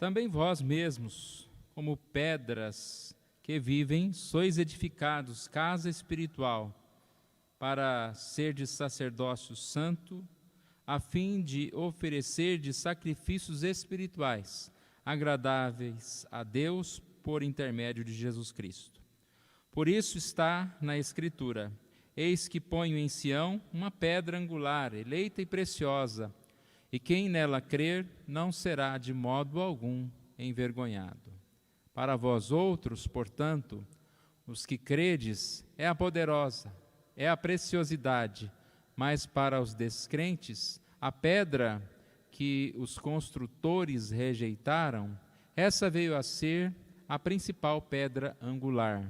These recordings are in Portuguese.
Também vós mesmos, como pedras que vivem, sois edificados casa espiritual, para serdes sacerdócio santo, a fim de oferecerdes sacrifícios espirituais, agradáveis a Deus por intermédio de Jesus Cristo. Por isso está na Escritura: eis que ponho em Sião uma pedra angular, eleita e preciosa, e quem nela crer não será de modo algum envergonhado. Para vós outros, portanto, os que credes, é a poderosa, é a preciosidade, mas para os descrentes, a pedra que os construtores rejeitaram, essa veio a ser a principal pedra angular.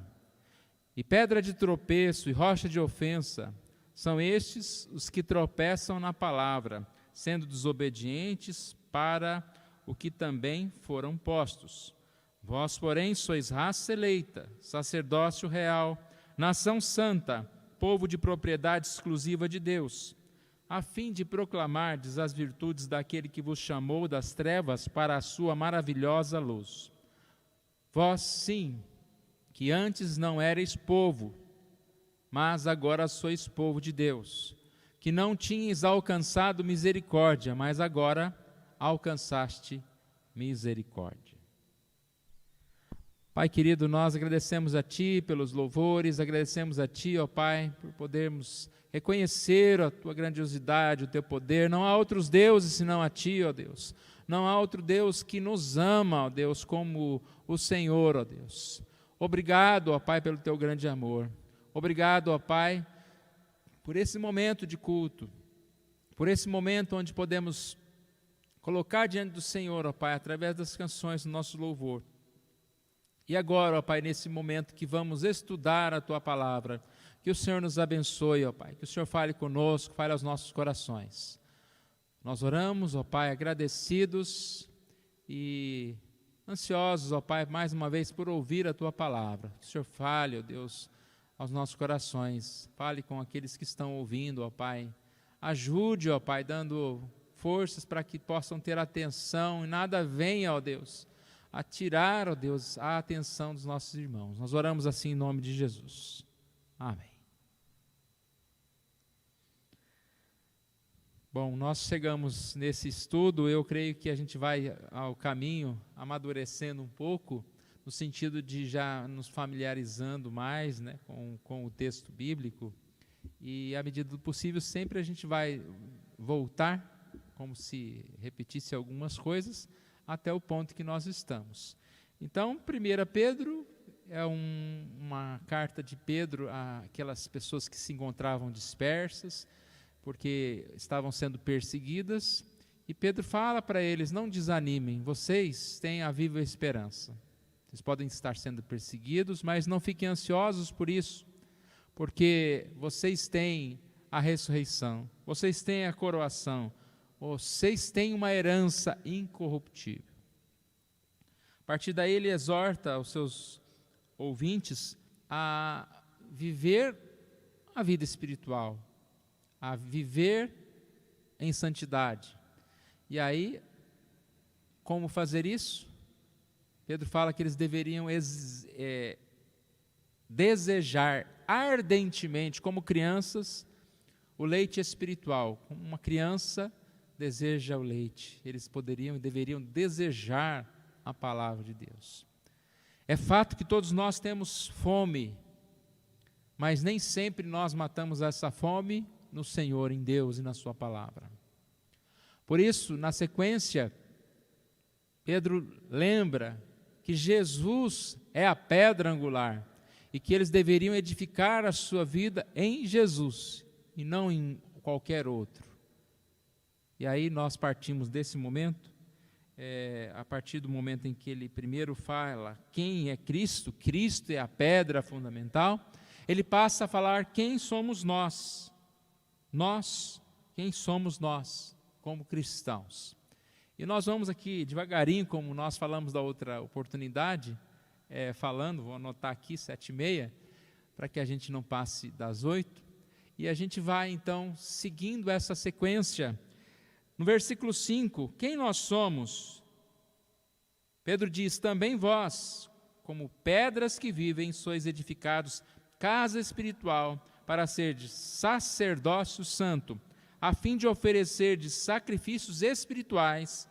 E pedra de tropeço e rocha de ofensa, são estes os que tropeçam na palavra, sendo desobedientes para o que também foram postos. Vós, porém, sois raça eleita, sacerdócio real, nação santa, povo de propriedade exclusiva de Deus, a fim de proclamardes as virtudes daquele que vos chamou das trevas para a sua maravilhosa luz. Vós, sim, que antes não erais povo, mas agora sois povo de Deus, que não tinhas alcançado misericórdia, mas agora alcançaste misericórdia. Pai querido, nós agradecemos a Ti pelos louvores, agradecemos a Ti, ó Pai, por podermos reconhecer a Tua grandiosidade, o Teu poder. Não há outros deuses senão a Ti, ó Deus. Não há outro Deus que nos ama, ó Deus, como o Senhor, ó Deus. Obrigado, ó Pai, pelo Teu grande amor. Obrigado, ó Pai, por esse momento de culto, por esse momento onde podemos colocar diante do Senhor, ó Pai, através das canções do nosso louvor. E agora, ó Pai, nesse momento que vamos estudar a Tua palavra, que o Senhor nos abençoe, ó Pai, que o Senhor fale conosco, fale aos nossos corações. Nós oramos, ó Pai, agradecidos e ansiosos, ó Pai, mais uma vez por ouvir a Tua palavra. Que o Senhor fale, ó Deus, aos nossos corações, fale com aqueles que estão ouvindo, ó Pai. Ajude, ó Pai, dando forças para que possam ter atenção e nada venha, ó Deus, a tirar, ó Deus, a atenção dos nossos irmãos. Nós oramos assim em nome de Jesus. Amém. Bom, nós chegamos nesse estudo, eu creio que a gente vai ao caminho amadurecendo um pouco, no sentido de já nos familiarizando mais, né, com o texto bíblico, e à medida do possível sempre a gente vai voltar, como se repetisse algumas coisas, até o ponto que nós estamos. Então, 1 Pedro é uma carta de Pedro àquelas pessoas que se encontravam dispersas, porque estavam sendo perseguidas, e Pedro fala para eles: não desanimem, vocês têm a viva esperança. Vocês podem estar sendo perseguidos, mas não fiquem ansiosos por isso, porque vocês têm a ressurreição, vocês têm a coroação, vocês têm uma herança incorruptível. A partir daí ele exorta os seus ouvintes a viver a vida espiritual, a viver em santidade. E aí, como fazer isso? Pedro fala que eles deveriam desejar ardentemente, como crianças, o leite espiritual. Como uma criança deseja o leite, eles poderiam e deveriam desejar a palavra de Deus. É fato que todos nós temos fome, mas nem sempre nós matamos essa fome no Senhor, em Deus e na sua palavra. Por isso, na sequência, Pedro lembra que Jesus é a pedra angular e que eles deveriam edificar a sua vida em Jesus e não em qualquer outro. E aí nós partimos desse momento, a partir do momento em que ele primeiro fala quem é Cristo, Cristo é a pedra fundamental, ele passa a falar quem somos nós. Nós, quem somos nós como cristãos? E nós vamos aqui devagarinho, como nós falamos da outra oportunidade, vou anotar aqui 7h30, para que a gente não passe das 8, e a gente vai então seguindo essa sequência. No versículo 5, quem nós somos? Pedro diz: também vós, como pedras que vivem, sois edificados casa espiritual, para serdes sacerdócio santo, a fim de oferecerdes sacrifícios espirituais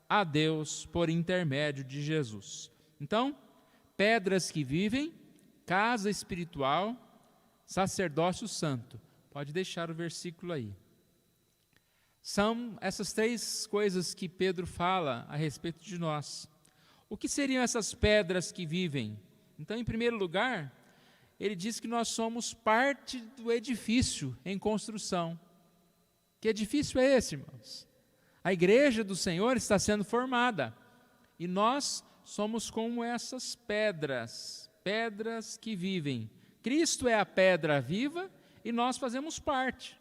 a Deus por intermédio de Jesus. Então, pedras que vivem, casa espiritual, sacerdócio santo. Pode deixar o versículo aí. São essas três coisas que Pedro fala a respeito de nós. O que seriam essas pedras que vivem? Então, em primeiro lugar, ele diz que nós somos parte do edifício em construção. Que edifício é esse, irmãos? A igreja do Senhor está sendo formada, e nós somos como essas pedras, pedras que vivem. Cristo é a pedra viva e nós fazemos parte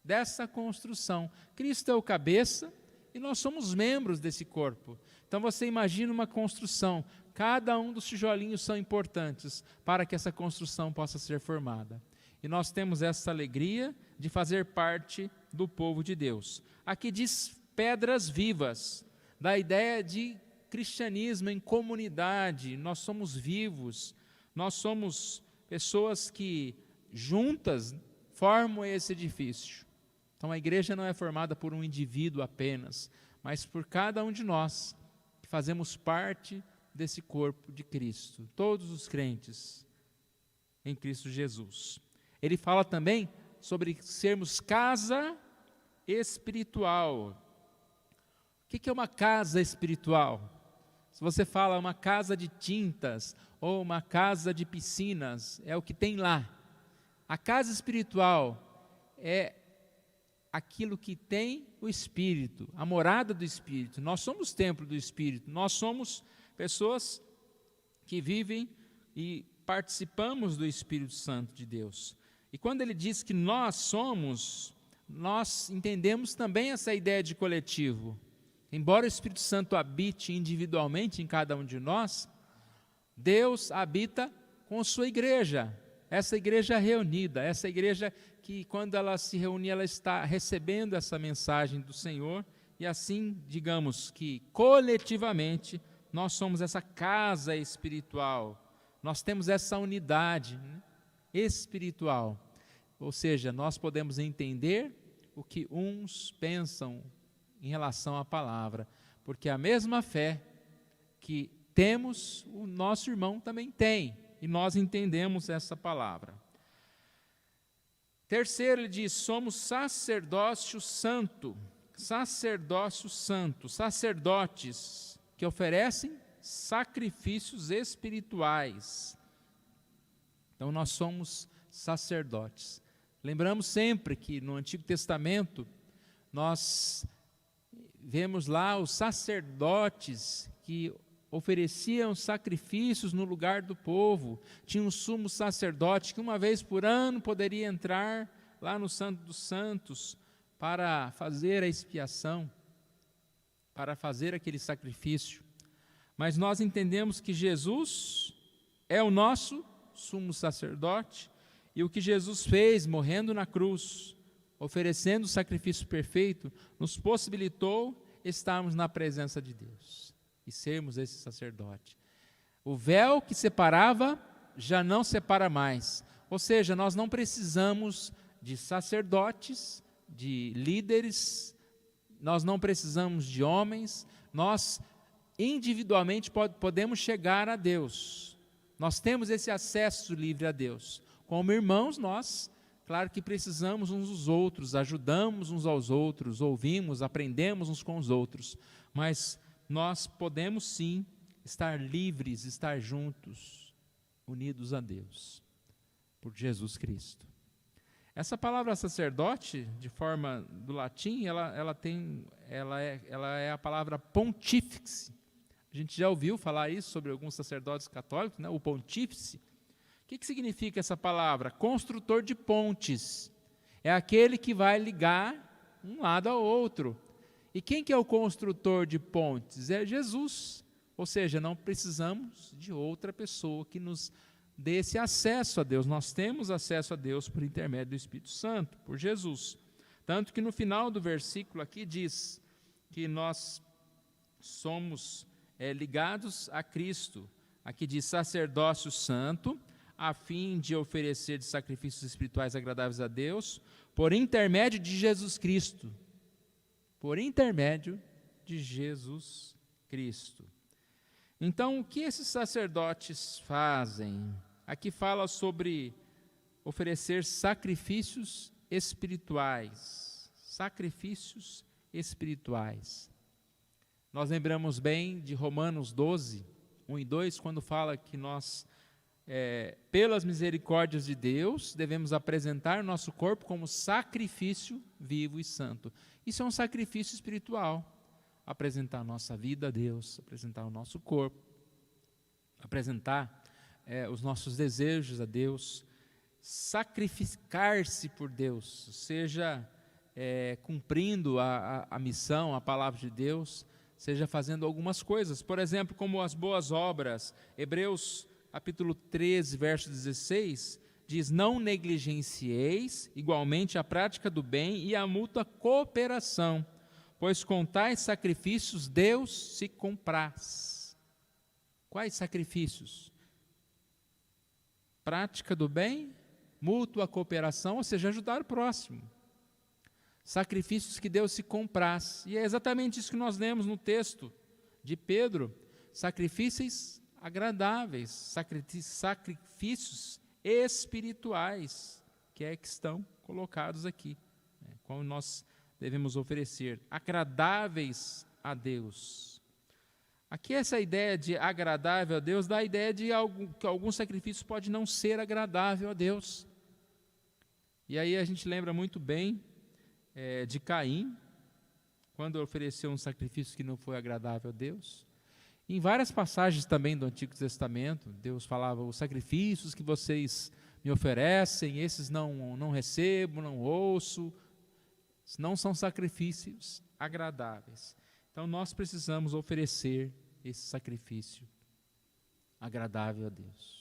dessa construção. Cristo é o cabeça e nós somos membros desse corpo. Então você imagina uma construção, cada um dos tijolinhos são importantes para que essa construção possa ser formada. E nós temos essa alegria de fazer parte do povo de Deus. Aqui diz pedras vivas, da ideia de cristianismo em comunidade. Nós somos vivos, nós somos pessoas que juntas formam esse edifício. Então a igreja não é formada por um indivíduo apenas, mas por cada um de nós, que fazemos parte desse corpo de Cristo, todos os crentes em Cristo Jesus. Ele fala também sobre sermos casa espiritual. O que é uma casa espiritual? Se você fala uma casa de tintas ou uma casa de piscinas, é o que tem lá. A casa espiritual é aquilo que tem o Espírito, a morada do Espírito. Nós somos templo do Espírito, nós somos pessoas que vivem e participamos do Espírito Santo de Deus. E quando ele diz que nós somos, nós entendemos também essa ideia de coletivo. Embora o Espírito Santo habite individualmente em cada um de nós, Deus habita com sua igreja, essa igreja reunida, essa igreja que quando ela se reúne, ela está recebendo essa mensagem do Senhor, e assim, digamos que coletivamente, nós somos essa casa espiritual, nós temos essa unidade, né, espiritual, ou seja, nós podemos entender o que uns pensam em relação à palavra, porque a mesma fé que temos, o nosso irmão também tem, e nós entendemos essa palavra. Terceiro, ele diz, somos sacerdócio santo, sacerdotes que oferecem sacrifícios espirituais. Então nós somos sacerdotes. Lembramos sempre que no Antigo Testamento nós vemos lá os sacerdotes que ofereciam sacrifícios no lugar do povo. Tinha um sumo sacerdote que uma vez por ano poderia entrar lá no Santo dos Santos para fazer a expiação, para fazer aquele sacrifício. Mas nós entendemos que Jesus é o nosso sumo sacerdote, e o que Jesus fez morrendo na cruz, oferecendo o sacrifício perfeito, nos possibilitou estarmos na presença de Deus e sermos esse sacerdote. O véu que separava já não separa mais, ou seja, nós não precisamos de sacerdotes, de líderes, nós não precisamos de homens, nós individualmente podemos chegar a Deus, nós temos esse acesso livre a Deus. Como irmãos, nós, claro que precisamos uns dos outros, ajudamos uns aos outros, ouvimos, aprendemos uns com os outros, mas nós podemos sim estar livres, estar juntos, unidos a Deus, por Jesus Cristo. Essa palavra sacerdote, de forma do latim, ela é a palavra pontífice. A gente já ouviu falar isso sobre alguns sacerdotes católicos, né? O pontífice. O que significa essa palavra? Construtor de pontes. É aquele que vai ligar um lado ao outro. E quem que é o construtor de pontes? É Jesus. Ou seja, não precisamos de outra pessoa que nos dê esse acesso a Deus. Nós temos acesso a Deus por intermédio do Espírito Santo, por Jesus. Tanto que no final do versículo aqui diz que nós somos ligados a Cristo. Aqui diz sacerdócio santo, a fim de oferecer de sacrifícios espirituais agradáveis a Deus, por intermédio de Jesus Cristo. Por intermédio de Jesus Cristo. Então, o que esses sacerdotes fazem? Aqui fala sobre oferecer sacrifícios espirituais. Sacrifícios espirituais. Nós lembramos bem de Romanos 12, 1 e 2, quando fala que nós, pelas misericórdias de Deus, devemos apresentar nosso corpo como sacrifício vivo e santo. Isso é um sacrifício espiritual. Apresentar a nossa vida a Deus, apresentar o nosso corpo, apresentar os nossos desejos a Deus, sacrificar-se por Deus, seja cumprindo a missão, a palavra de Deus, seja fazendo algumas coisas, por exemplo, como as boas obras. Hebreus capítulo 13, verso 16, diz: não negligencieis igualmente a prática do bem e a mútua cooperação, pois com tais sacrifícios Deus se compraz. Quais sacrifícios? Prática do bem, mútua cooperação, ou seja, ajudar o próximo. Sacrifícios que Deus se compraz. E é exatamente isso que nós lemos no texto de Pedro. Sacrifícios agradáveis, sacrifícios espirituais, que estão colocados aqui, como nós devemos oferecer, agradáveis a Deus. Aqui essa ideia de agradável a Deus dá a ideia de que algum sacrifício pode não ser agradável a Deus. E aí a gente lembra muito bem de Caim, quando ofereceu um sacrifício que não foi agradável a Deus. Em várias passagens também do Antigo Testamento, Deus falava: os sacrifícios que vocês me oferecem, esses não recebo, não ouço, não são sacrifícios agradáveis. Então nós precisamos oferecer esse sacrifício agradável a Deus.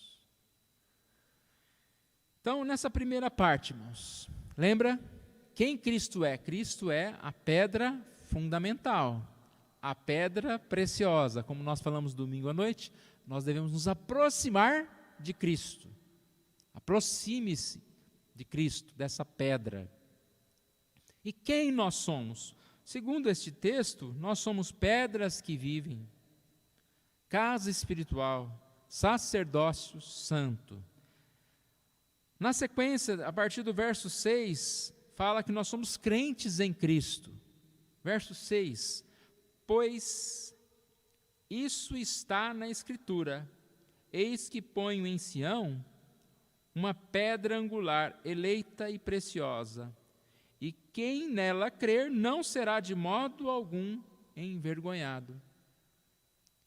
Então, nessa primeira parte, irmãos, lembra quem Cristo é? Cristo é a pedra fundamental, a pedra preciosa. Como nós falamos domingo à noite, nós devemos nos aproximar de Cristo. Aproxime-se de Cristo, dessa pedra. E quem nós somos? Segundo este texto, nós somos pedras que vivem, casa espiritual, sacerdócio santo. Na sequência, a partir do verso 6, fala que nós somos crentes em Cristo. Verso 6, pois isso está na Escritura: eis que ponho em Sião uma pedra angular, eleita e preciosa, e quem nela crer não será de modo algum envergonhado.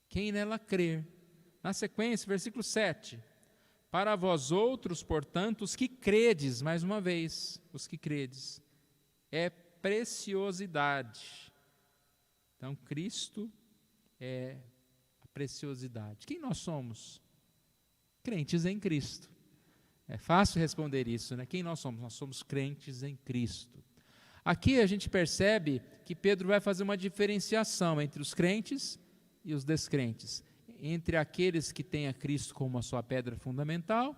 Quem nela crer. Na sequência, versículo 7. Para vós outros, portanto, os que credes, mais uma vez, os que credes, é preciosidade. Então, Cristo é a preciosidade. Quem nós somos? Crentes em Cristo. É fácil responder isso, né? Quem nós somos? Nós somos crentes em Cristo. Aqui a gente percebe que Pedro vai fazer uma diferenciação entre os crentes e os descrentes, entre aqueles que têm a Cristo como a sua pedra fundamental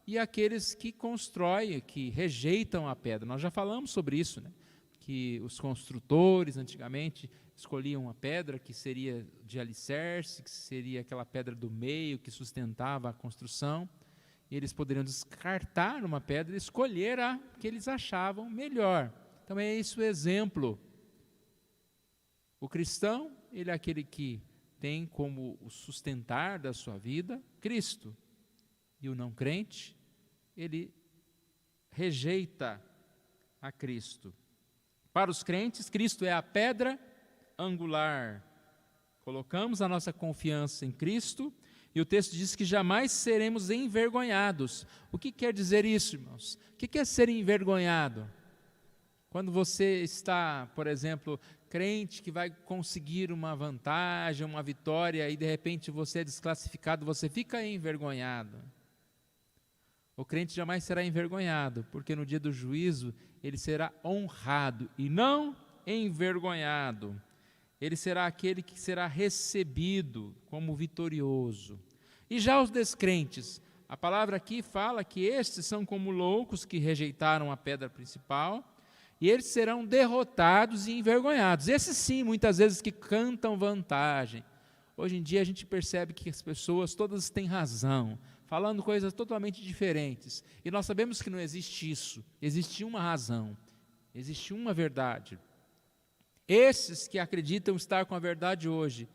e aqueles que constroem, que rejeitam a pedra. Nós já falamos sobre isso, né? Que os construtores antigamente escolhiam uma pedra que seria de alicerce, que seria aquela pedra do meio que sustentava a construção, e eles poderiam descartar uma pedra e escolher a que eles achavam melhor. Então é esse o exemplo. O cristão, ele é aquele que tem como o sustentar da sua vida Cristo. E o não crente, ele rejeita a Cristo. Para os crentes, Cristo é a pedra angular. Colocamos a nossa confiança em Cristo, e o texto diz que jamais seremos envergonhados. O que quer dizer isso, irmãos? O que é ser envergonhado? Quando você está, por exemplo, crente que vai conseguir uma vantagem, uma vitória, e de repente você é desclassificado, você fica envergonhado. O crente jamais será envergonhado, porque no dia do juízo ele será honrado e não envergonhado. ele será aquele que será recebido como vitorioso. E já os descrentes, a palavra aqui fala que estes são como loucos que rejeitaram a pedra principal, e eles serão derrotados e envergonhados. Esses sim, muitas vezes que cantam vantagem. Hoje em dia a gente percebe que as pessoas todas têm razão, falando coisas totalmente diferentes. E nós sabemos que não existe isso, existe uma razão, existe uma verdade. Esses que acreditam estar com a verdade hoje,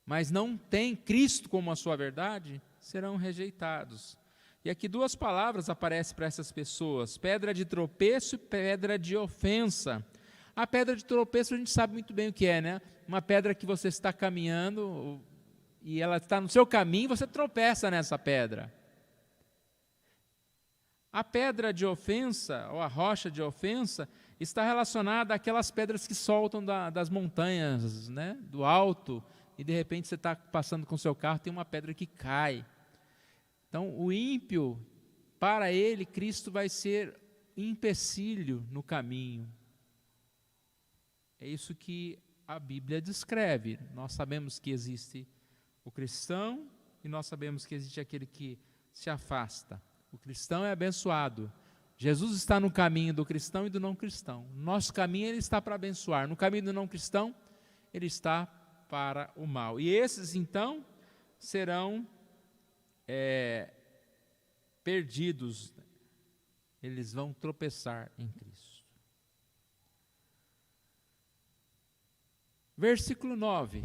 mas não têm Cristo como a sua verdade, serão rejeitados. E aqui duas palavras aparecem para essas pessoas: pedra de tropeço e pedra de ofensa. A pedra de tropeço a gente sabe muito bem o que é, né? Uma pedra que você está caminhando e ela está no seu caminho e você tropeça nessa pedra. A pedra de ofensa, ou a rocha de ofensa, está relacionada àquelas pedras que soltam das montanhas, né? Do alto, e de repente você está passando com o seu carro, tem uma pedra que cai. Então, o ímpio, para ele, Cristo vai ser empecilho no caminho. É isso que a Bíblia descreve. Nós sabemos que existe o cristão e nós sabemos que existe aquele que se afasta. O cristão é abençoado. Jesus está no caminho do cristão e do não cristão. No nosso caminho ele está para abençoar. No caminho do não cristão, ele está para o mal. E esses, então, serão perdidos. Eles vão tropeçar em Cristo. Versículo 9.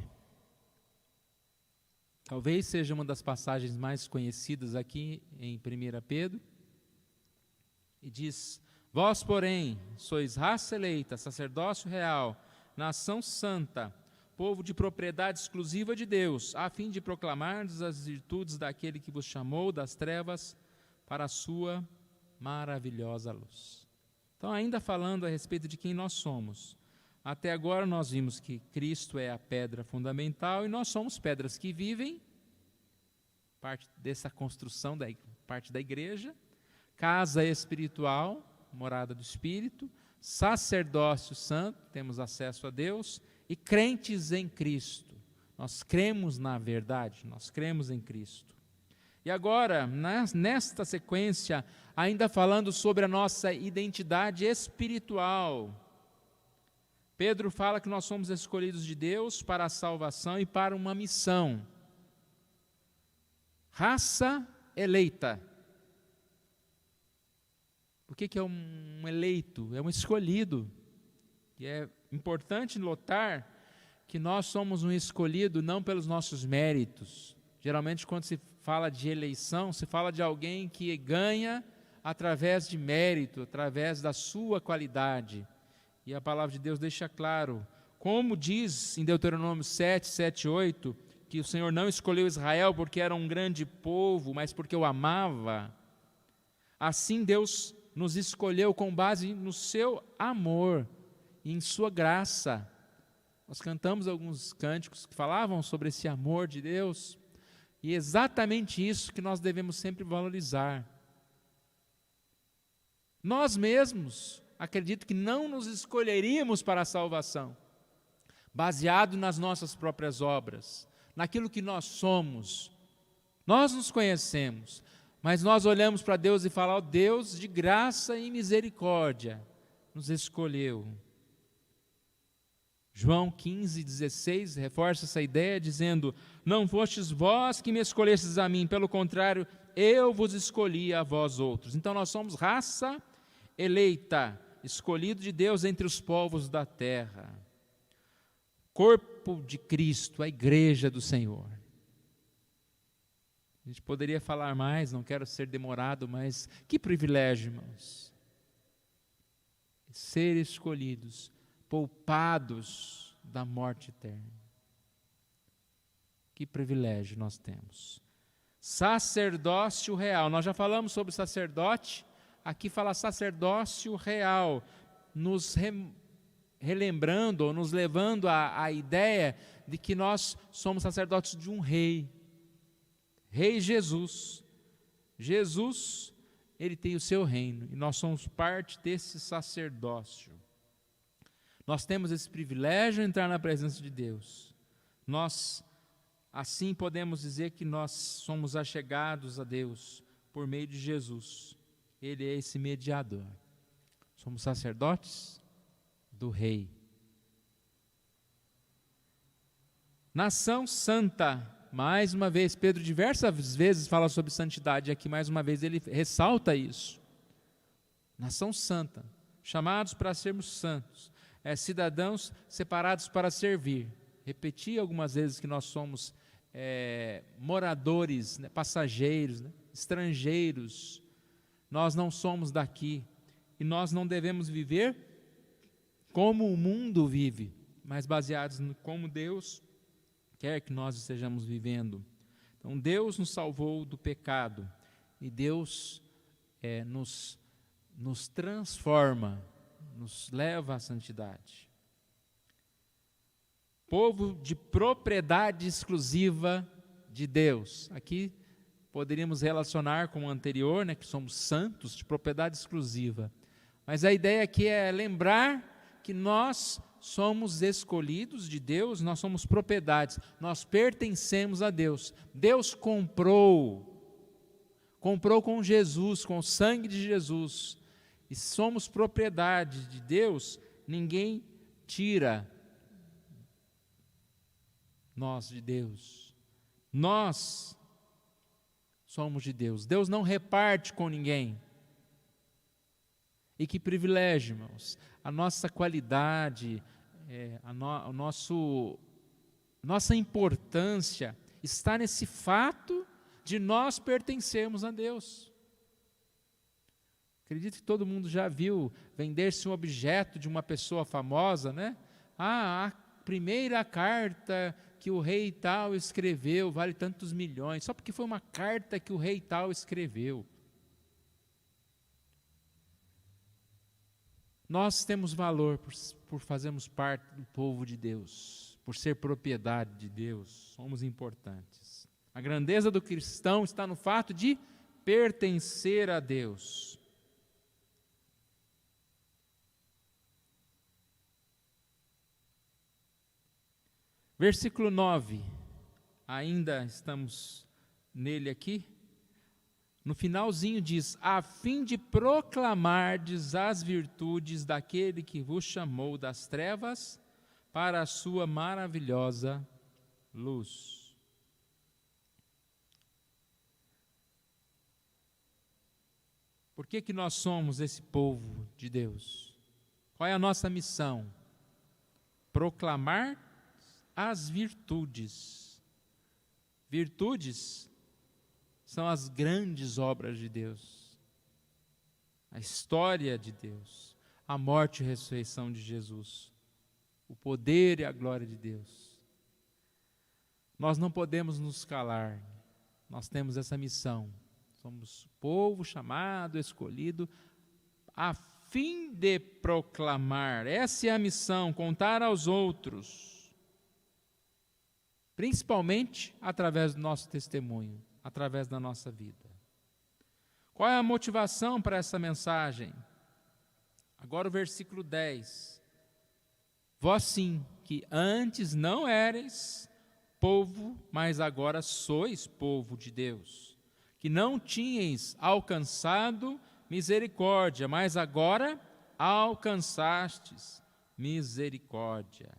Talvez seja uma das passagens mais conhecidas aqui em 1 Pedro. E diz: vós, porém, sois raça eleita, sacerdócio real, nação santa, povo de propriedade exclusiva de Deus, a fim de proclamardes as virtudes daquele que vos chamou das trevas para a sua maravilhosa luz. Então, ainda falando a respeito de quem nós somos, até agora nós vimos que Cristo é a pedra fundamental e nós somos pedras que vivem, parte dessa construção, parte da igreja, casa espiritual, morada do Espírito, sacerdócio santo, temos acesso a Deus, e crentes em Cristo. Nós cremos na verdade, nós cremos em Cristo. E agora, nesta sequência, ainda falando sobre a nossa identidade espiritual, Pedro fala que nós somos escolhidos de Deus para a salvação e para uma missão. Raça eleita. O que é um eleito? É um escolhido. E é importante notar que nós somos um escolhido não pelos nossos méritos. Geralmente, quando se fala de eleição, se fala de alguém que ganha através de mérito, através da sua qualidade. E a palavra de Deus deixa claro, como diz em Deuteronômio 7, 7, 8, que o Senhor não escolheu Israel porque era um grande povo, mas porque o amava. Assim Deus nos escolheu com base no seu amor e em sua graça. Nós cantamos alguns cânticos que falavam sobre esse amor de Deus, e é exatamente isso que nós devemos sempre valorizar. Nós mesmos, acredito que não nos escolheríamos para a salvação, baseado nas nossas próprias obras, naquilo que nós somos. Nós nos conhecemos, mas nós olhamos para Deus e falamos: Deus de graça e misericórdia nos escolheu. João 15:16 reforça essa ideia dizendo: não fostes vós que me escolhestes a mim, pelo contrário, eu vos escolhi a vós outros. Então nós somos raça eleita, escolhido de Deus entre os povos da terra. Corpo de Cristo, a igreja do Senhor. A gente poderia falar mais, não quero ser demorado, mas que privilégio, irmãos. Ser escolhidos, poupados da morte eterna. Que privilégio nós temos. Sacerdócio real. Nós já falamos sobre sacerdote, aqui fala sacerdócio real, nos relembrando, ou nos levando à ideia de que nós somos sacerdotes de um rei. Rei Jesus. Jesus, ele tem o seu reino, e nós somos parte desse sacerdócio. Nós temos esse privilégio de entrar na presença de Deus. Nós, assim, podemos dizer que nós somos achegados a Deus por meio de Jesus. Ele é esse mediador. Somos sacerdotes do Rei. Nação santa. Mais uma vez, Pedro diversas vezes fala sobre santidade. Aqui, mais uma vez, ele ressalta isso. Nação santa. Chamados para sermos santos. Cidadãos separados para servir. Repeti algumas vezes que nós somos moradores, né, passageiros, né, estrangeiros. Nós não somos daqui. E nós não devemos viver como o mundo vive, mas baseados no como Deus quer que nós estejamos vivendo. Então, Deus nos salvou do pecado e Deus nos transforma, nos leva à santidade. Povo de propriedade exclusiva de Deus. Aqui poderíamos relacionar com o anterior, né, que somos santos, de propriedade exclusiva. Mas a ideia aqui é lembrar que nós somos escolhidos de Deus, nós somos propriedades, nós pertencemos a Deus. Deus comprou com Jesus, com o sangue de Jesus, e somos propriedade de Deus, ninguém tira nós de Deus. Nós somos de Deus. Deus não reparte com ninguém. E que privilégio, irmãos. A nossa qualidade, nossa importância está nesse fato de nós pertencermos a Deus. Acredito que todo mundo já viu vender-se um objeto de uma pessoa famosa, né? A primeira carta que o rei tal escreveu vale tantos milhões, só porque foi uma carta que o rei tal escreveu. Nós temos valor por fazermos parte do povo de Deus, por ser propriedade de Deus, somos importantes. A grandeza do cristão está no fato de pertencer a Deus. Versículo 9, ainda estamos nele aqui. No finalzinho diz: a fim de proclamardes as virtudes daquele que vos chamou das trevas para a sua maravilhosa luz. Por que nós somos esse povo de Deus? Qual é a nossa missão? Proclamar as virtudes. Virtudes são as grandes obras de Deus, a história de Deus, a morte e a ressurreição de Jesus, o poder e a glória de Deus. Nós não podemos nos calar, nós temos essa missão, somos povo chamado, escolhido, a fim de proclamar, essa é a missão, contar aos outros, principalmente através do nosso testemunho, através da nossa vida. Qual é a motivação para essa mensagem? Agora o versículo 10. Vós sim, que antes não éreis povo, mas agora sois povo de Deus, que não tinhais alcançado misericórdia, mas agora alcançastes misericórdia.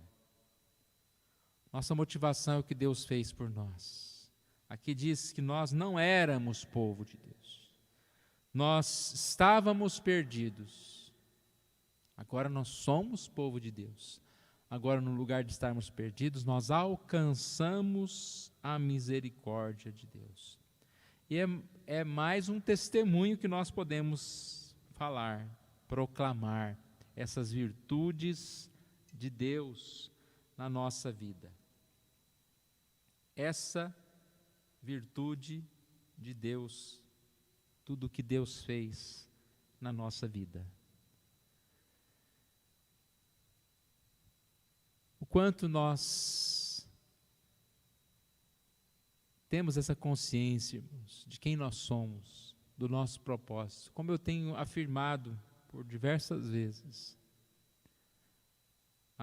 Nossa motivação é o que Deus fez por nós. Aqui diz que nós não éramos povo de Deus. Nós estávamos perdidos. Agora nós somos povo de Deus. Agora, no lugar de estarmos perdidos, nós alcançamos a misericórdia de Deus. E é mais um testemunho que nós podemos falar, proclamar essas virtudes de Deus na nossa vida. Essa virtude de Deus, tudo que Deus fez na nossa vida. O quanto nós temos essa consciência, irmãos, de quem nós somos, do nosso propósito, como eu tenho afirmado por diversas vezes.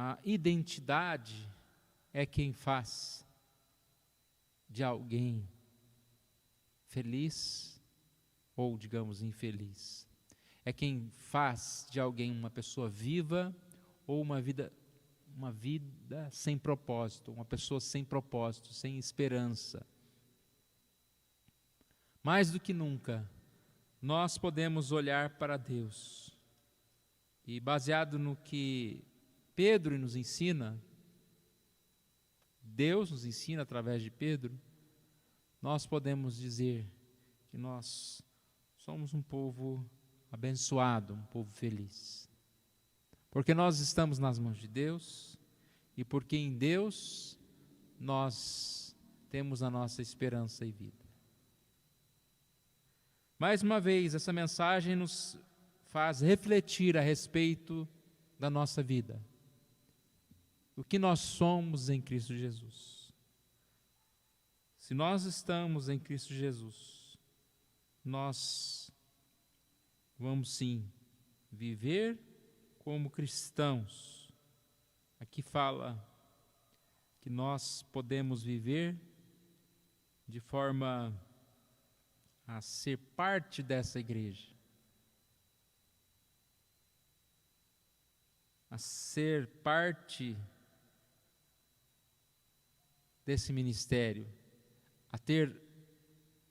A identidade é quem faz de alguém feliz ou, digamos, infeliz. É quem faz de alguém uma pessoa viva ou uma vida sem propósito, uma pessoa sem propósito, sem esperança. Mais do que nunca, nós podemos olhar para Deus e, baseado no que Pedro nos ensina, Deus nos ensina através de Pedro, nós podemos dizer que nós somos um povo abençoado, um povo feliz. Porque nós estamos nas mãos de Deus e porque em Deus nós temos a nossa esperança e vida. Mais uma vez, essa mensagem nos faz refletir a respeito da nossa vida. O que nós somos em Cristo Jesus. Se nós estamos em Cristo Jesus, nós vamos sim viver como cristãos. Aqui fala que nós podemos viver de forma a ser parte dessa igreja, a ser parte desse ministério, a ter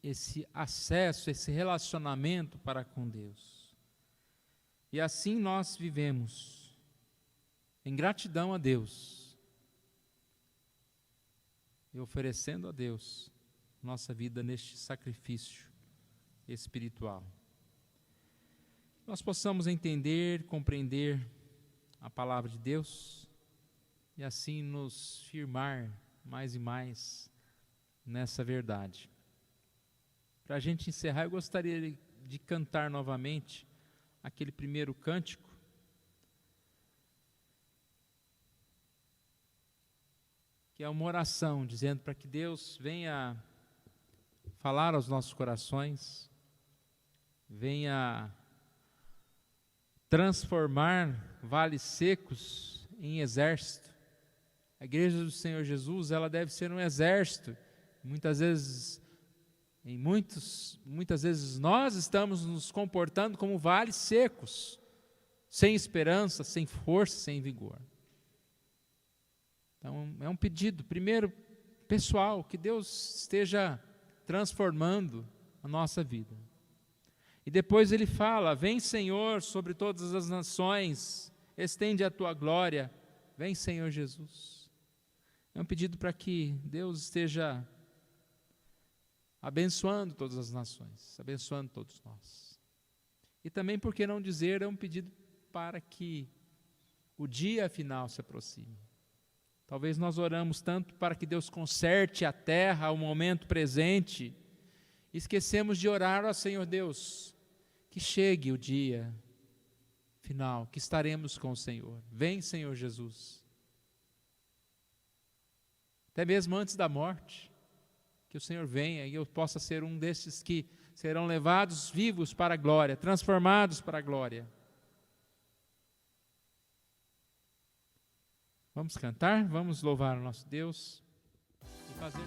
esse acesso, esse relacionamento para com Deus. E assim nós vivemos em gratidão a Deus e oferecendo a Deus nossa vida neste sacrifício espiritual. Nós possamos entender, compreender a palavra de Deus e assim nos firmar mais e mais nessa verdade. Para a gente encerrar, eu gostaria de cantar novamente aquele primeiro cântico, que é uma oração, dizendo para que Deus venha falar aos nossos corações, venha transformar vales secos em exército. A igreja do Senhor Jesus, ela deve ser um exército. Muitas vezes nós estamos nos comportando como vales secos, sem esperança, sem força, sem vigor. Então é um pedido, primeiro, pessoal, que Deus esteja transformando a nossa vida. E depois ele fala: vem, Senhor, sobre todas as nações, estende a tua glória, vem, Senhor Jesus. É um pedido para que Deus esteja abençoando todas as nações, abençoando todos nós. E também, por que não dizer, é um pedido para que o dia final se aproxime. Talvez nós oramos tanto para que Deus conserte a terra, o momento presente, e esquecemos de orar ao Senhor Deus, que chegue o dia final, que estaremos com o Senhor. Vem, Senhor Jesus. Até mesmo antes da morte, que o Senhor venha e eu possa ser um desses que serão levados vivos para a glória, transformados para a glória. Vamos cantar, vamos louvar o nosso Deus e fazer